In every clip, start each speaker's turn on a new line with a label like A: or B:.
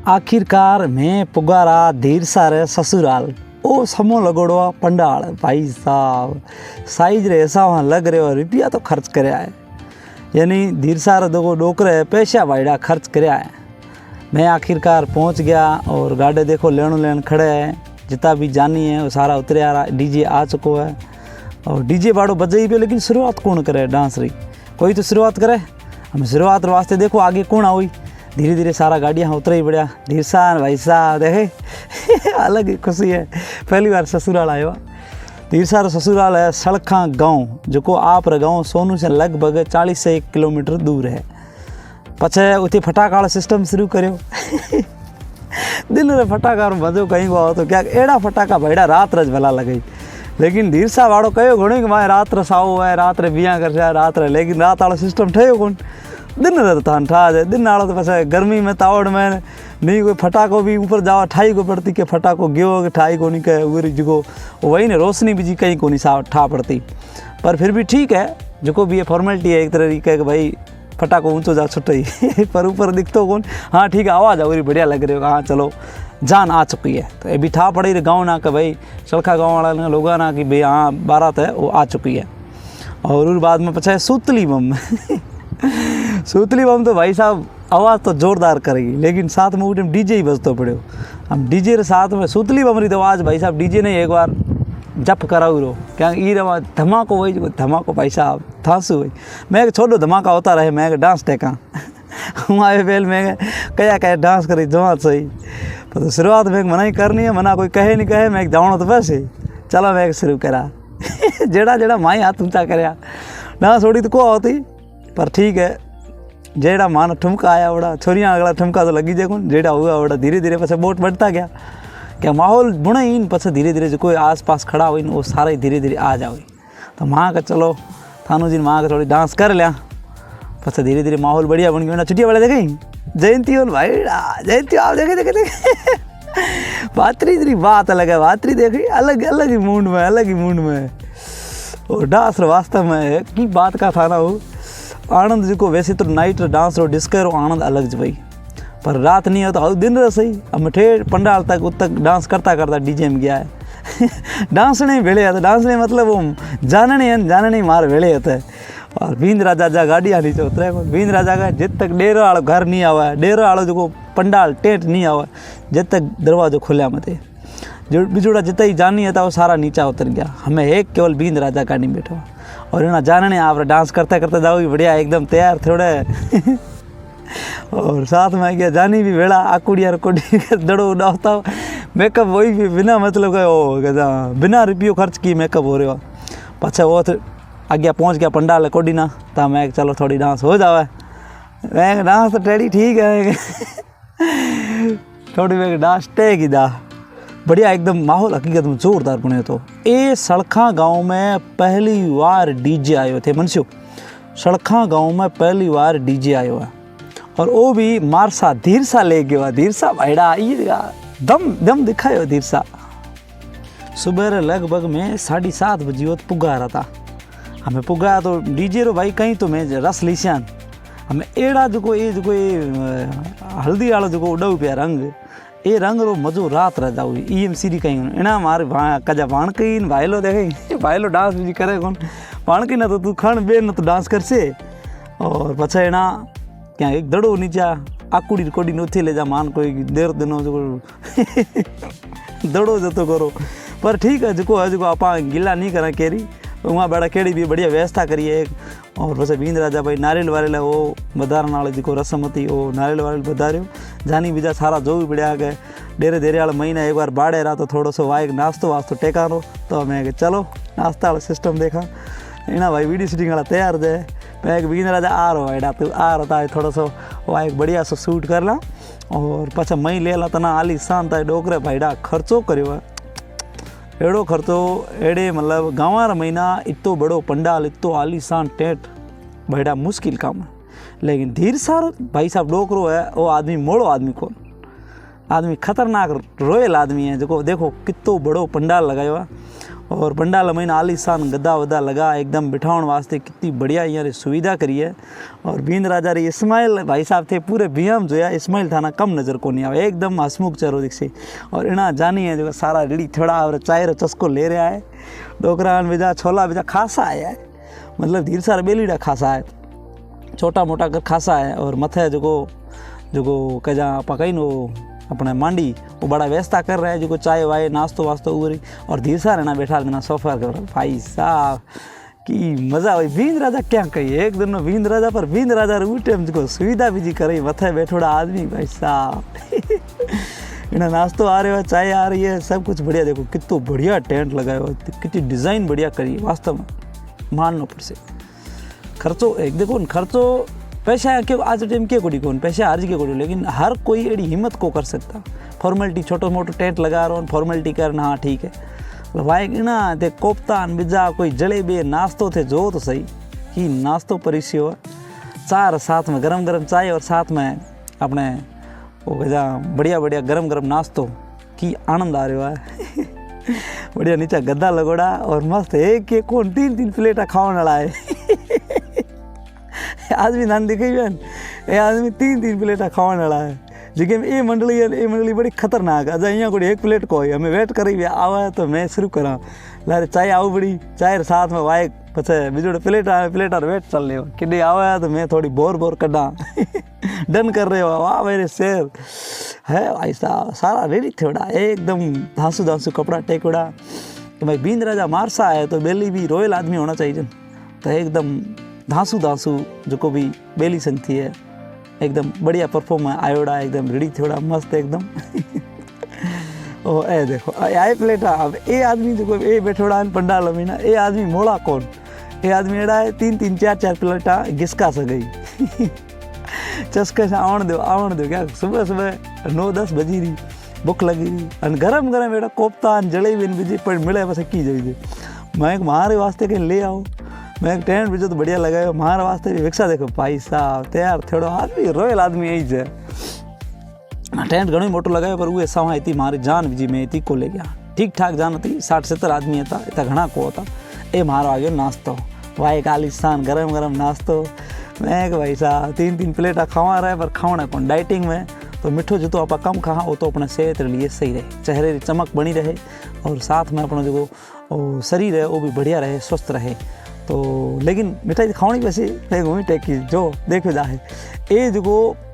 A: आखिरकार मैं पुगारा धीर सारे ससुराल ओ समो लगोड़ो पंडाल। भाई साहब साइज रे ऐसा वहाँ लग रहे हो, रुपया तो खर्च करे आए, यानी धीर सारे दो डोकरे पैसा भाईड़ा खर्च करे आए। मैं आखिरकार पहुँच गया और गाड़े देखो लेन खड़े हैं, जितना भी जानी है वो सारा उतरे आ रहा। डीजे आ चुको है और डीजे बाड़ो बजे ही पे, लेकिन शुरुआत कौन करे डांस री, कोई तो शुरुआत करे। हम शुरुआत वास्ते देखो आगे कौन आई, धीरे धीरे सारा गाड़ियाँ उतरे ही बढ़िया। धीर साहब भाई साहब देखे अलग ही खुशी है, पहली बार ससुराल आयो। धीर सारा ससुराल है सड़खा गाँव, जो को आप गाँव सोनू से लगभग 40 से 1 किलोमीटर दूर है। पछे उते फटाका वाला सिस्टम शुरू करो दिन रे फटाका मजो कहीं गो तो क्या एड़ा फटाका भाईड़ा रात रज भला लगे। लेकिन धीर साहब वाड़ो कहो घणो कि मां रात रे साओ है, रात रे बिया कर रात रे, लेकिन रात वाला सिस्टम ठयो कोन। दिन रे तो ठा जाए, दिन वाला तो पछे गर्मी में तावड़ में नहीं कोई फटाको भी ऊपर जावा ठाई को पड़ती के फटाको गयो कि ठाई को नहीं कहे उरी जो वही ने रोशनी भी जी कहीं को नहीं सा ठा पड़ती। पर फिर भी ठीक है, जो भी ये फॉर्मेलिटी है एक तरह की कि भाई फटाको ऊंचो जा छुट्टी पर ऊपर दिखतो कौन। हाँ ठीक है, आवाज़ और बढ़िया लग रही हो, हाँ चलो जान आ चुकी है। तो ये भी ठा पड़ी रे गाँव ना कि भाई सड़खा गाँव वाला लोग ना कि भाई हाँ बारात है वो आ चुकी है। और उस बाद में पछा सूतली बम सूतली बम तो भाई साहब आवाज़ तो ज़ोरदार करेगी, लेकिन साथ में उठे डीजे ही बजतो पड़ो। हम डीजे के साथ में सूतली बम रही तो आवाज़ भाई साहब डीजे ने एक बार जप कराऊ रो क्या ई रवा धमाको वही धमाको भाई साहब थांसू हुई। मैं छोड़ो धमाका होता रहे, मैं डांस टेका हमारे बेल में क्या डांस करी जमा सही। तो शुरुआत में मना ही करनी है, मना कोई कहे नहीं कहे, मैं जाऊँ तो वैसे चलो मैं शुरू करा जेड़ा जेड़ा माई हाथ ऊंचा करया डांस थोड़ी तो को होती। पर ठीक है, जेड़ा मान ठुमका आया ओड़ा छोरियाँ अगला ठुमका तो लगी जाए जेड़ा हुआ ओड़ा धीरे धीरे पछे बोट बढ़ता गया। क्या माहौल बुने ही पछे धीरे धीरे जो कोई आस पास खड़ा हुई वो सारे धीरे धीरे आ जाओ। तो माँ का चलो थानू जी माँ का थोड़ी डांस कर लिया, पछे धीरे धीरे माहौल बढ़िया बन गया। छुट्टियाँ वाले देखें जयंती हो भाई जयंती आप देखे देखे देखे भातरी तेरी बात अलग है, भातरी देखी अलग अलग ही मूड में, अलग ही मूड में। और डांस वास्तव में की बात का था ना वो आनंद जी को। वैसे तो नाइट डांस और डिस्को रो आनंद अलग ज भाई, पर रात नहीं हो तो दिन रह सही। अब ठेठ पंडाल तक उत तक डांस करता करता डीजे में गया है डांसने वेले आता, डांसने मतलब वो जानने मार वेले होता है। और बींद राजा जा गाड़ियाँ नीचे उतरे, बींद राजा का जित तक डेरो वालों घर नहीं आवा, डेरो वालों जो पंडाल टेंट नहीं आवा, जित तक दरवाजो खुलिया मत जो बिजुड़ा जितना ही जानी है था वो सारा नीचा उतर गया। हमें एक केवल बींद राजा का नहीं बैठा और इन्हें जानने आप डांस करते करते जाओगी बढ़िया एकदम तैयार थोड़े और साथ में गया जानी भी वेड़ा आकुड़िया कोडी दड़ो उड़ाता मेकअप वही भी बिना मतलब का वो बिना रुपये खर्च की मेकअप हो रहा। पछे वो आगे पहुंच गया पंडाल कोडी ना, तो मैं चलो थोड़ी डांस हो जावे। मैं डांस तो टेढ़ी ठीक है थोड़ी मैं डांस टेगी दा बढ़िया एकदम माहौल हकीकत में जोरदार बने। तो ये सड़खा गांव में पहली बार डीजे आयो थे मनसू, सड़खा गांव में पहली बार डीजे आयो है और वो भी मारसा धीर सा ले गया। धीर सा भाईड़ा दम दम दिखायो धीर सा। सुबह लगभग में 7:30 बजे पुगा रहा था। हमें पुगा तो डीजे रो भाई कहीं तो मैं रस लीसियान हमें एड़ा जो ये हल्दी वाला जो उड़ाऊ पिया रंग ये रंग रो मजो रात रह जाऊ EMCD कहीं इना मारे कजा बाणकी भाईलो देखे भाईलो डांस भी करे कौन बाणकी ना तो तू खण बे ना तो डांस कर से। और पछा एना क्या एक दड़ो नीचा आकुड़ी कोडी नोथी ले जा मान कोई देर दिनों जो दड़ो जतो करो। पर ठीक है जो आप गिला नहीं करा केरी वहाँ बड़ा केड़ी भी बढ़िया व्यवस्था करिए। और बस बींद राजा भाई नारियल वारेल वो बधारण वाले जो रस्म थी वो नारियल वारेल बधारियो जानी बीजा सारा जो भी बढ़िया गए। डेरे डेरे वाला महीना एक बार बाढ़े रहा तो थोड़ो सो वाइक नाश्तो वास्तो टेकानो। तो मैं चलो नाश्ता वाला सिस्टम देखा इना भाई वीडियो शूटिंग वाला तैयार जाए। मैं बींद राजा आ रहा है तू आ रहा था थोड़ा सो वाइक बढ़िया सो शूट कर ला। और पछा मई ले ला तना आली शांत है डोकरे भाईडा खर्चो करो एड़ो खर्चो एड़े मतलब गाँव महीना इतो बड़ो पंडाल इतो आलीशान टेंट भाईडा मुश्किल काम है। लेकिन धीर सारो भाई साहब डोकरो है वो आदमी मोड़ो आदमी कौन आदमी खतरनाक रोयल आदमी है जो देखो कितो बड़ो पंडाल लगायो है। और पंडाल में आलीशान गद्दा वद्दा लगा एकदम बिठाउण वास्ते कितनी बढ़िया यहाँ सुविधा करी है। और बींद राजा री इस्माइल भाई साहब थे पूरे बियाम जोया, इस्माइल थाना कम नज़र को नहीं आवे, एकदम हसमुख चेहरो दिखे। और इना जानी है जो सारा रेडी थोड़ा और चाय रो चस्को ले रहा है, डोकरा बिजा छोला बिजा खासा आया है, मतलब धीर सारा बेलीड़ा खासा है, छोटा मोटा कर खासा है। और मथे जो कजा आप कहीं नो अपने मांडी वो बड़ा व्यवस्था कर रहा है, जो चाय वाय नाश्तो वास्तो उगरी। और धीर सा रहना बैठा देना सोफा कर भाई साहब की मज़ा हुई। बींद राजा क्या कही एक दिन में बींद राजा पर बींद राजा रूटे जो सुविधा भी जी करे मथे बैठोड़ा आदमी भाई साहब इन्हें नाश्तो आ रहे हो, चाय आ रही है, सब कुछ बढ़िया। देखो कितना बढ़िया टेंट लगाया हो, कितनी डिज़ाइन बढ़िया करी वास्तव में मानना पड़ से। खर्चो एक देखो खर्चो पैसा के आज टाइम के कोडी कौन पैसा हर जगह कोडी, लेकिन हर कोई एड़ी हिम्मत को कर सकता। फॉर्मेलिटी छोटो मोटो टेंट लगा रहा हूँ फॉर्मेलिटी करना, हाँ ठीक है वाइक ना ते कोफ्तान बिजा कोई जलेबी नाश्तो थे जो तो सही कि नाश्तो परिस्यो चार साथ में गरम गरम चाय और साथ में अपने वो गजा बढ़िया बढ़िया गरम गरम नाश्तो की आनंद आ रहा है बढ़िया नीचा गद्दा लगोड़ा और मस्त एक एक कौन तीन तीन प्लेटा खाने वाला है आदमी नान दिखे बहन ये आदमी तीन तीन प्लेटा खाने वाला है। जगह में ये मंडली बड़ी खतरनाक है। अच्छा यहाँ को एक प्लेट को हमें वेट करी आवा तो मैं शुरू करा लारे चाय आऊ बड़ी चाय साथ में वाइक पचे बीजोड़े प्लेट वेट चल रहे हो कि आवा तो मैं थोड़ी बोर कड्डा डन कर रहे हो। वाह मेरे शेर है भाई साहब सारा रेडी थोड़ा एकदम धांसू कपड़ा टेकोड़ा। तो भाई बींद राजा मारसा है तो बेली भी रॉयल आदमी होना चाहिए, तो एकदम धांसू जो को भी बेली संगती है एकदम बढ़िया परफॉर्म आयोड़ा एकदम रेडी थोड़ा मस्त एकदम ओ ए देखो आए प्लेटा। अब ये आदमी जो ये बैठोड़ा पंडाल में ना ये आदमी मोड़ा कौन ये आदमी एड़ा है तीन चार प्लेटा घिसका स गई चस्के से आवण दो क्या सुबह 9-10 बजी रही भूख लगी रही और गरम एड़ा कोफ्ता जलेबी बीजी पर मिले बस की जाइए। मैं मारे वास्ते कहीं ले आओ, मैं एक टेंट भी जो तो बढ़िया लगाया मारे वास्ते भी विकसा। देखो भाई साहब तैयार थोड़ो आदमी रॉयल आदमी यही है। टेंट घणो मोटो लगाया पर वो ऐसा वहाँ थी मारी जान विजी में थी को ले गया ठीक ठाक जान थी 60-70 आदमी था इतना घना को होता। ये मारो आ गया नाश्तो वाई आलीशान गरम नाश्तो। मैं भाई साहब 3 प्लेटा खावा रहे पर खावना कौन डाइटिंग में तो मिठो जो तो आप कम खा वो तो अपने सेहत लिए सही रहे, चेहरे की चमक बनी रहे और साथ में अपना जो शरीर है वो भी बढ़िया रहे स्वस्थ रहे। तो लेकिन मिठाई खावनी वैसे घूमी टेकी जो देखो जाए ये जो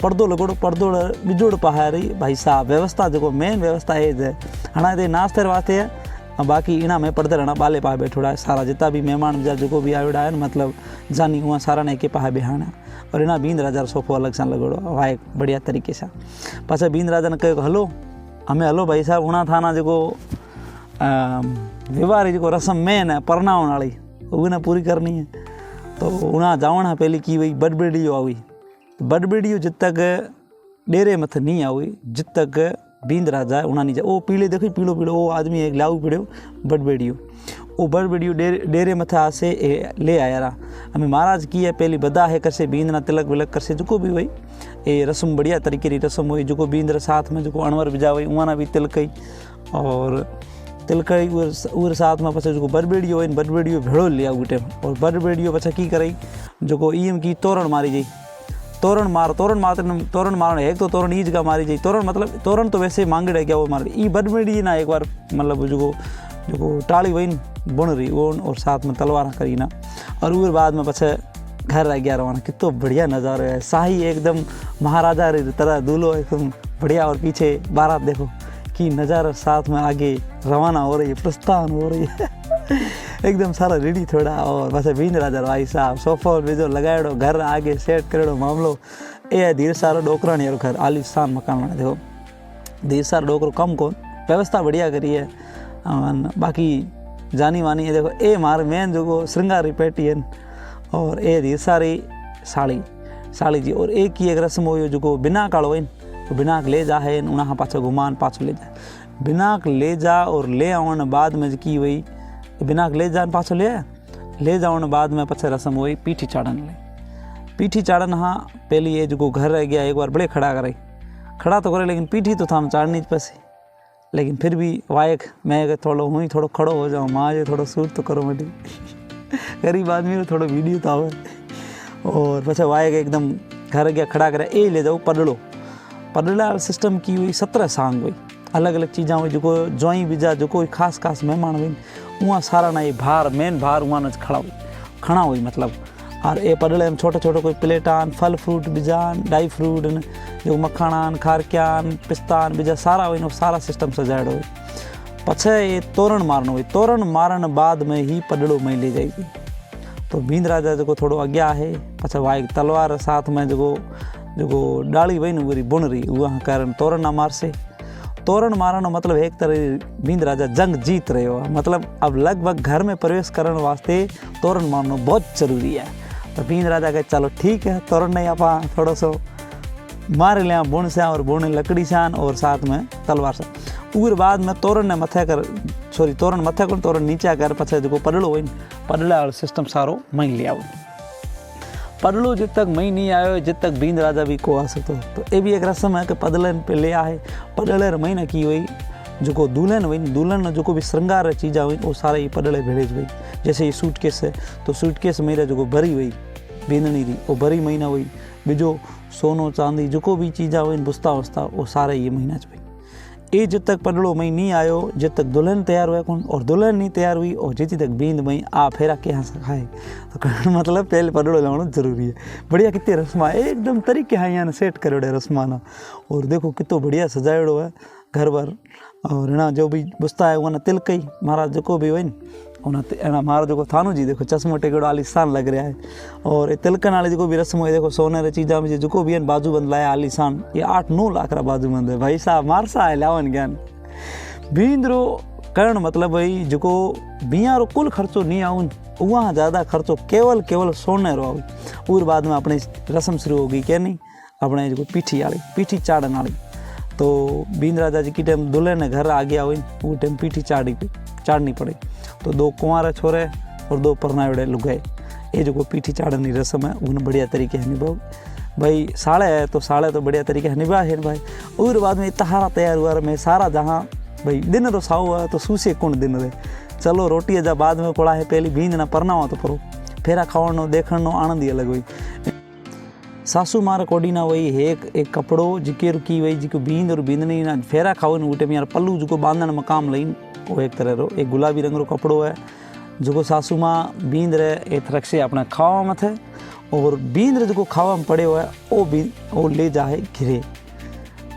A: पर्दो लगोड़ो पर्दो बिजोड़ पहाड़ी भाई साहब व्यवस्था जो मेन व्यवस्था ये है हाँ ये नाश्ते वास्ते है। बाकी इना में पर्दे रहना बाले पा बैठोड़ा है सारा जितना भी मेहमान जा जो भी आयोड़ा है मतलब जानी हुआ सारा ने के पहा बिहाना और इना बींद राजा सोफो अलग से लगोड़ो वाह बढ़िया तरीके से। पाछा बींद राजा ने कहो हलो हमें हलो भाई साहब उना थाना जो व्यवहार जो रस्म मेन है परनावण वाली वो ना पूरी करनी है। तो उना जावण है पहली की वही बडबेड़ियो आई बडबेड़ियो जित तक डेरे मत नहीं आई जित तक बींद राजा है उना नहीं जा वो पीले देखो पीलो वो आदमी एक लाऊ पीड़ो बडबेड़ियो वो बडबेड़ियो डेरे मथे आसे ले आया रहा। हमें महाराज की है पहली बदा है करसे बींद ना तिलक विलक करसे जो भी वही ये रस्म बढ़िया तरीके की रस्म हुई जो बींद साथ में जो अणवर बिजा हुई उना भी तिलकई और तिलकई उर साथ में पछे जो बडबेड़ियो भेड़ो लिया उटे और बडबेड़ियो पछे की करई जो ईम की तोरण मारी जाई तोरण मार एक तो तोरण ई जगह मारी जाए तोरण मतलब तोरण तो वैसे मांगड़ है क्या वो मार ई बडबेड़ी ना एक बार मतलब जो टाली वही बुन रही वो और साथ में तलवार करी ना और उर बाद में पछे घर रह गया रवाना। कितो बढ़िया नज़ारा है शाही एकदम महाराजा री तरह दूल्हो एकदम बढ़िया और पीछे बारात देखो कि नज़ारा साथ में आगे रवाना हो रही है प्रस्थान हो रही है एकदम सारा रेडी थोड़ा। और बस बींद राजा भाई साहब सोफा बीजो लगाड़ो घर आगे सेट करेड़ो मामलो ये धीर सारो डोकरा नहीं घर आलीशान मकान बना देखो धीर सारो डोकरो कम कौन व्यवस्था बढ़िया करी है। बाकी जानी मानी है देखो ये मार मेन जो श्रृंगारी पेटी है और ये धीर सारी साड़ी जी और एक ही एक रस्म हो जो बिनाक आड़ो तो बिनाक ले जा है उना पाछो घुमान पाछो ले जा बिनाक ले जा और ले आने बाद में की हुई बिनाक ले जान पाछो ले जाने बाद में पछे रस्म हुई पीठी चाड़न हाँ पहली ये जो घर रह गया एक बार बड़े खड़ा तो करे लेकिन पीठी तो थाम चाड़नी पसे लेकिन फिर भी वाइक मैं थोड़ो हुई थोड़ो खड़ो हो जाऊँ माँ जो थोड़ो सूट तो करो मटी गरीब आदमी रो थोड़ो वीडियो तो आवे और पछे वाइक एकदम घर गया खड़ा करे ए ले जाओ पडड़ो पडड़ा सिस्टम की हुई 17 सांग हुई अलग अलग चीज़ा हुई जो जोई बीजा जो कोई खास खास मेहमान हुई वहाँ सारा ना ये भार मेन भार वहाँ खड़ा हुई मतलब और ये पडड़े में छोटे छोटे कोई प्लेटान फल फ्रूट बीजान ड्राई फ्रूट जो मखानान खारक्यान पिस्तान बीजा सारा हुई सारा सिस्टम सजाड़ो हुई पछे ये तोरण मारनो हुई तोरण मारण बाद में ही पडड़ो में ले जाएगी तो भींद राजा जो थोड़ो अग्या है पछे वाइक तलवार साथ में जो डाली वही न पूरी बुन रही वहाँ कारण तोरण ना मारसे तोरण मारनो मतलब एक तरह भींद राजा जंग जीत रहे हो मतलब अब लगभग घर में प्रवेश करने वास्ते तोरण मारनो बहुत जरूरी है तो भींद राजा कहे चलो ठीक है तोरण नहीं आपा थोड़ो सो मार लिया बुण से और बुण लकड़ी से और साथ में तलवार से उर बाद में तोरण ने मथे कर सॉरी तोरण मथे कर तोरण नीचे कर पछे जो पडड़ो हो पडड़ा वालो सिस्टम सारो मई ले आओ पडड़ो जब तक मई नहीं आयो जब तक भींद राजा भी को आ सकते तो ये भी एक रस्म है कि पडड़न पे ले आए पडड़े महीना की हुई जो दुल्हन हुई दुल्हन जो भी श्रृंगार चीज़ा हुई वो सारा ये पडड़े भेड़े हुई जैसे ये सूटकेस है तो सूटकेस मेरा जो भरी हुई बींदनी थी वो भरी महीना हुई बीजो सोनो चांदी जो भी चीज़ा हुई बुस्ता वस्ता वो सारे ये महीना हुई ये जब तक पडड़ो मई नहीं आयो जब तक दुल्हन तैयार हुआ कौन और दुल्हन नहीं तैयार हुई और जितनी तक बींद मई आ फेरा के यहाँ से खाए तो मतलब पहले पडड़ो लाना जरूरी है बढ़िया कितने रस्मा एकदम तरीके हाँ यहाँ सेट करो रस्माना और देखो कितो बढ़िया सजाएड़ो है घर भर और ना जो भी बुस्ता है वहाँ तिलक ही महाराज जो भी हुई उन्हें मारो जो थानू जी देखो चश्मो टेकड़ो आलीशान लग रहा है और ये तिलकन वाली जो भी रस्म हुई देखो सोने चीज़ा में जो भी बाजू बंद लाया आलीशान ये 8-9 लाख रा बाजू बंद है भाई साहब मारसा है लावन ज्ञान भींदरो करण मतलब भाई जो बिया रो कुल खर्चो नहीं आउन वहाँ ज़्यादा खर्चो केवल सोने रो आउ और बाद में अपनी रस्म शुरू हो गई क्या नहीं अपने जो पीठी चाड़न वाली तो भींद राजा जी की टाइम दुल्हन घर आ गया हुई वो टाइम पीठी चाड़नी पड़ी तो 2 कुंवारे छोरे और 2 परनावड़े लुगाए ये जो पीठी चाड़न की रस्म है उन्हें बढ़िया तरीके से निभाओ भाई साड़े है तो साड़े तो बढ़िया तरीके से निभा है भाई और बाद में तहारा तैयार हुआ मैं सारा जहाँ भाई दिन तो साव है तो सूसे कौन दिन रे चलो रोटी जब बाद में पड़ा है पहली भींद ना परना हो तो परो फेरा खावनो देखनो आनंद ही अलग हुई सासू मार कोडी ना वही एक कपड़ो जिके रुकी वही जिको बींद और बींदनी ना फेरा खाओ न उठे में यार पल्लू जो बांधन मकाम लई वो एक तरह रो एक गुलाबी रंग रो कपड़ो है जो सासू माँ बींद रहे एक रख से अपना खावा मत है और बींद रे जो खावा में पड़े हुआ है वो ले जाए घिरे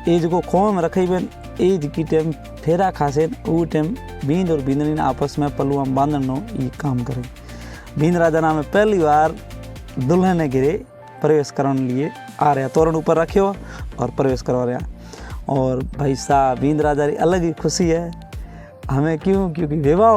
A: ये जो खोवा में रखे बन ये जी टाइम फेरा खासे वो टाइम बींद और बींदनी आपस में पल्लुआ में बांधन नो ये काम करे भींद राजा नाम पहली बार दुल्हन ने घिरे प्रवेश करने लिए आ रहा तोरण ऊपर रखे हो और प्रवेश करवा रहा और भाई साहब भींद राजा की अलग ही खुशी है हमें क्यों क्योंकि विवाह